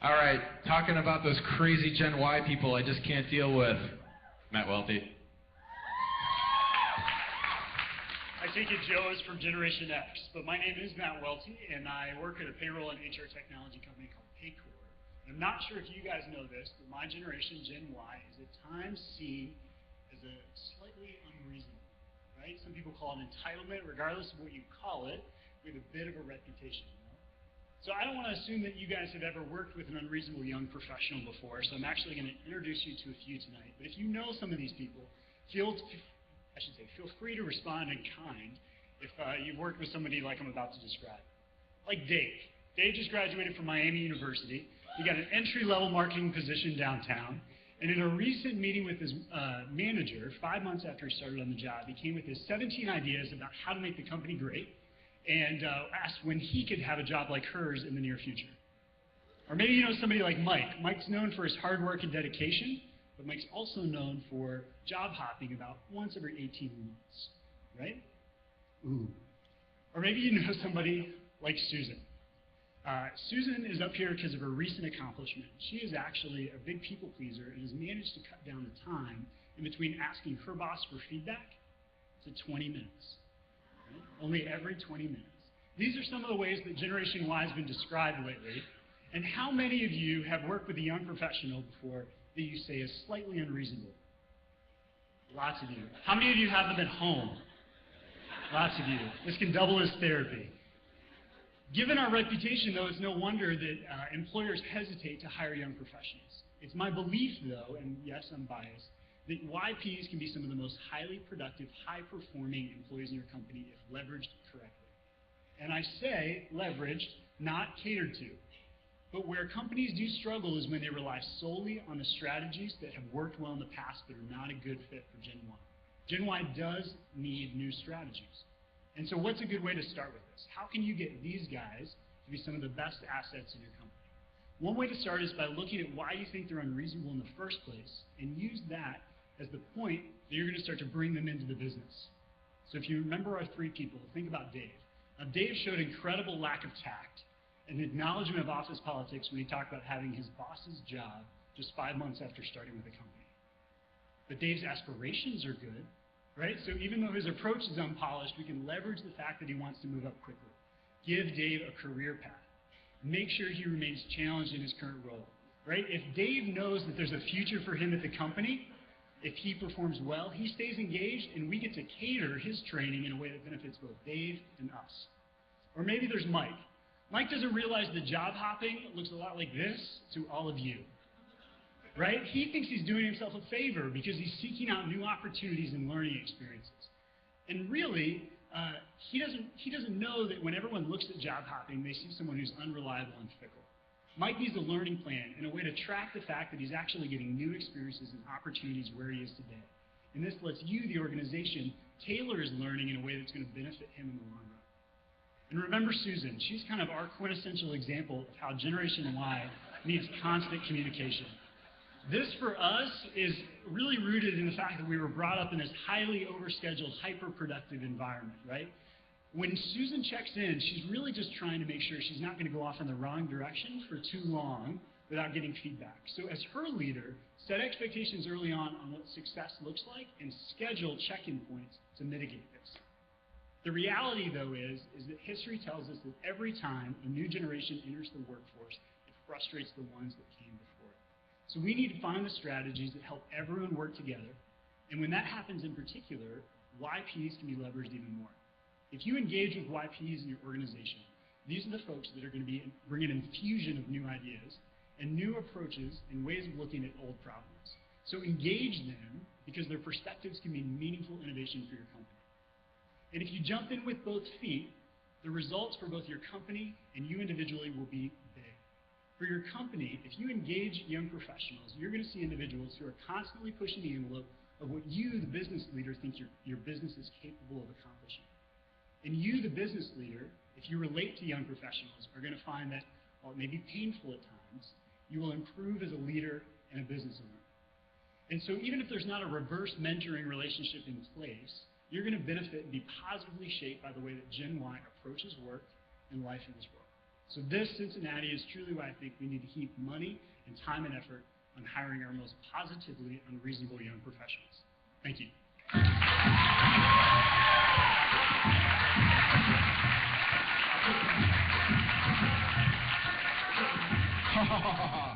All right, talking about those crazy Gen Y people I just can't deal with. Matt Welty. I take it Joe is from Generation X, but my name is Matt Welty, and I work at a payroll and HR technology company called Paycor. I'm not sure if you guys know this, but my generation, Gen Y, is at times seen as a slightly unreasonable, right? Some people call it entitlement. Regardless of what you call it, we have a bit of a reputation. So I don't want to assume that you guys have ever worked with an unreasonable young professional before, so I'm actually going to introduce you to a few tonight. But if you know some of these people, feel free to respond in kind if you've worked with somebody like I'm about to describe. Like Dave. Dave just graduated from Miami University. He got an entry-level marketing position downtown, and in a recent meeting with his manager, 5 months after he started on the job, he came with his 17 ideas about how to make the company great, and asked when he could have a job like hers in the near future. Or maybe you know somebody like Mike. Mike's known for his hard work and dedication, but Mike's also known for job hopping about once every 18 months, right? Ooh. Or maybe you know somebody like Susan. Susan is up here because of her recent accomplishment. She is actually a big people pleaser and has managed to cut down the time in between asking her boss for feedback to 20 minutes. Only every 20 minutes. These are some of the ways that Generation Y has been described lately. And how many of you have worked with a young professional before that you say is slightly unreasonable? Lots of you. How many of you have them at home? Lots of you. This can double as therapy. Given our reputation, though, it's no wonder that employers hesitate to hire young professionals. It's my belief, though, and yes, I'm biased, that YPs can be some of the most highly productive, high-performing employees in your company if leveraged correctly. And I say leveraged, not catered to. But where companies do struggle is when they rely solely on the strategies that have worked well in the past but are not a good fit for Gen Y. Gen Y does need new strategies. And so what's a good way to start with this? How can you get these guys to be some of the best assets in your company? One way to start is by looking at why you think they're unreasonable in the first place and use that as the point that you're going to start to bring them into the business. So if you remember our three people, think about Dave. Now, Dave showed incredible lack of tact and acknowledgement of office politics when he talked about having his boss's job just 5 months after starting with the company. But Dave's aspirations are good, right? So even though his approach is unpolished, we can leverage the fact that he wants to move up quickly. Give Dave a career path. Make sure he remains challenged in his current role, right? If Dave knows that there's a future for him at the company, if he performs well, he stays engaged, and we get to cater his training in a way that benefits both Dave and us. Or maybe there's Mike. Mike doesn't realize that job hopping looks a lot like this to all of you, right? He thinks he's doing himself a favor because he's seeking out new opportunities and learning experiences. And really, he doesn't know that when everyone looks at job hopping, they see someone who's unreliable and fickle. Mike needs a learning plan and a way to track the fact that he's actually getting new experiences and opportunities where he is today. And this lets you, the organization, tailor his learning in a way that's going to benefit him in the long run. And remember Susan. She's kind of our quintessential example of how Generation Y needs constant communication. This, for us, is really rooted in the fact that we were brought up in this highly overscheduled, hyper-productive environment, right? When Susan checks in, she's really just trying to make sure she's not going to go off in the wrong direction for too long without getting feedback. So as her leader, set expectations early on what success looks like and schedule check-in points to mitigate this. The reality, though, is that history tells us that every time a new generation enters the workforce, it frustrates the ones that came before it. So we need to find the strategies that help everyone work together. And when that happens in particular, YPs can be leveraged even more. If you engage with YPs in your organization, these are the folks that are going to be bringing an infusion of new ideas and new approaches and ways of looking at old problems. So engage them because their perspectives can mean meaningful innovation for your company. And if you jump in with both feet, the results for both your company and you individually will be big. For your company, if you engage young professionals, you're going to see individuals who are constantly pushing the envelope of what you, the business leader, think your business is capable of accomplishing. And you, the business leader, if you relate to young professionals, are going to find that, while it may be painful at times, you will improve as a leader and a business owner. And so even if there's not a reverse mentoring relationship in place, you're going to benefit and be positively shaped by the way that Gen Y approaches work and life in this world. So this, Cincinnati, is truly why I think we need to heap money and time and effort on hiring our most positively unreasonable young professionals. Thank you. Ha ha ha ha.